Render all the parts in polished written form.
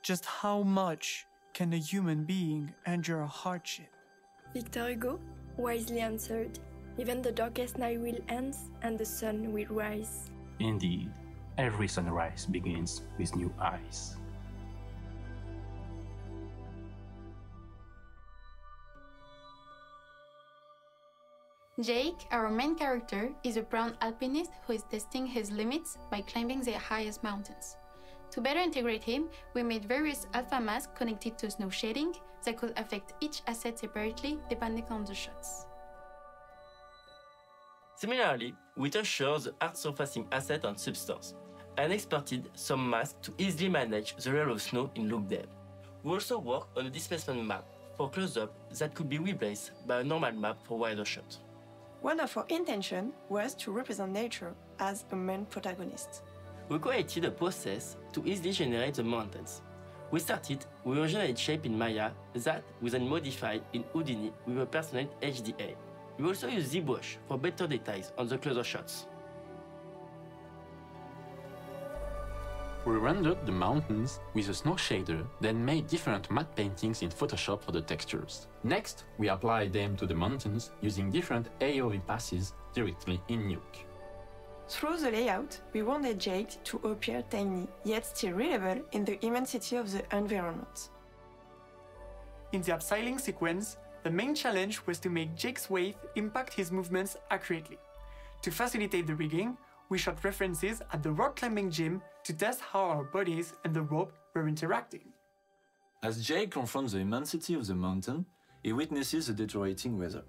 Just how much can a human being endure a hardship? Victor Hugo wisely answered, "Even the darkest night will end and the sun will rise." Indeed, every sunrise begins with new eyes. Jake, our main character, is a brown alpinist who is testing his limits by climbing the highest mountains. To better integrate him, we made various alpha masks connected to snow shading that could affect each asset separately depending on the shots. Similarly, we touched the art surfacing asset on substance and exported some masks to easily manage the level of snow in loop depth. We also worked on a displacement map for close-up that could be replaced by a normal map for wider shot. One of our intentions was to represent nature as a main protagonist. We created a process to easily generate the mountains. We started with a generated shape in Maya that we then modified in Houdini with a personalized HDA. We also use ZBrush for better details on the closer shots. We rendered the mountains with a snow shader, then made different matte paintings in Photoshop for the textures. Next, we applied them to the mountains using different AOV passes directly in Nuke. Through the layout, we wanted Jake to appear tiny, yet still readable in the immensity of the environment. In the upcycling sequence, the main challenge was to make Jake's weight impact his movements accurately. To facilitate the rigging, we shot references at the rock climbing gym to test how our bodies and the rope were interacting. As Jake confronts the immensity of the mountain, he witnesses the deteriorating weather.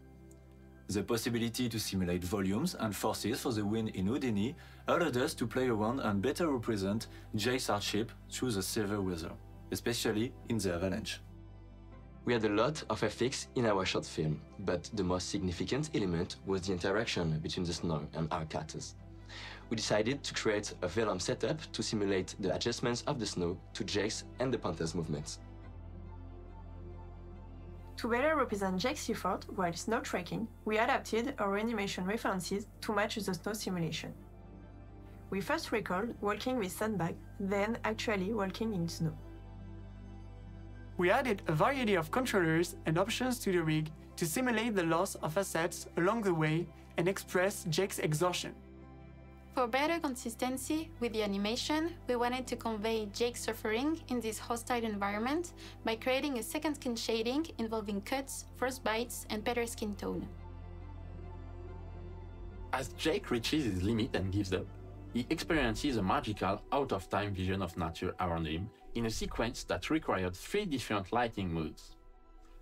The possibility to simulate volumes and forces for the wind in Houdini allowed us to play around and better represent Jake's hardship through the severe weather, especially in the avalanche. We had a lot of FX in our short film, but the most significant element was the interaction between the snow and our characters. We decided to create a vellum setup to simulate the adjustments of the snow to Jake's and the Panther's movements. To better represent Jake's effort while snow trekking, we adapted our animation references to match the snow simulation. We first recalled walking with sandbag, then actually walking in snow. We added a variety of controllers and options to the rig to simulate the loss of assets along the way and express Jake's exhaustion. For better consistency with the animation, we wanted to convey Jake's suffering in this hostile environment by creating a second skin shading involving cuts, frostbites, and better skin tone. As Jake reaches his limit and gives up, he experiences a magical, out-of-time vision of nature around him in a sequence that required 3 different lighting moods.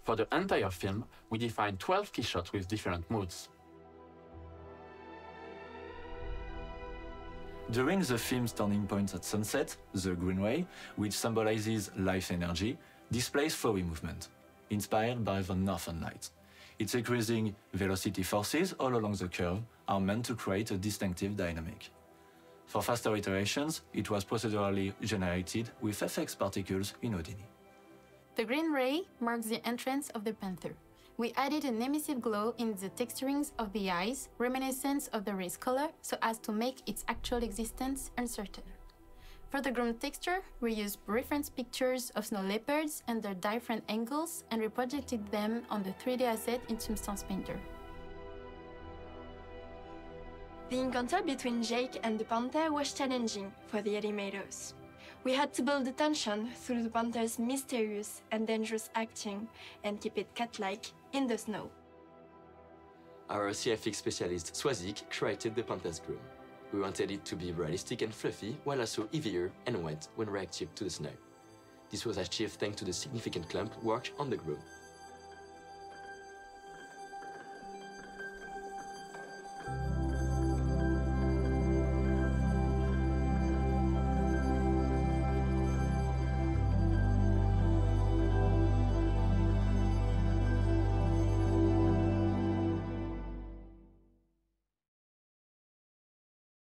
For the entire film, we defined 12 key shots with different moods. During the film's turning point at sunset, the green ray, which symbolizes life energy, displays flowy movement, inspired by the northern lights. Its increasing velocity forces all along the curve are meant to create a distinctive dynamic. For faster iterations, it was procedurally generated with FX particles in Houdini. The green ray marks the entrance of the panther. We added an emissive glow in the texturings of the eyes, reminiscent of the ray's color, so as to make its actual existence uncertain. For the ground texture, we used reference pictures of snow leopards under different angles and reprojected them on the 3D asset in Substance Painter. The encounter between Jake and the panther was challenging for the animators. We had to build the tension through the panther's mysterious and dangerous acting and keep it cat-like in the snow. Our CFX specialist Swazik created the panther's groom. We wanted it to be realistic and fluffy, while also heavier and wet when reactive to the snow. This was achieved thanks to the significant clump work on the groom.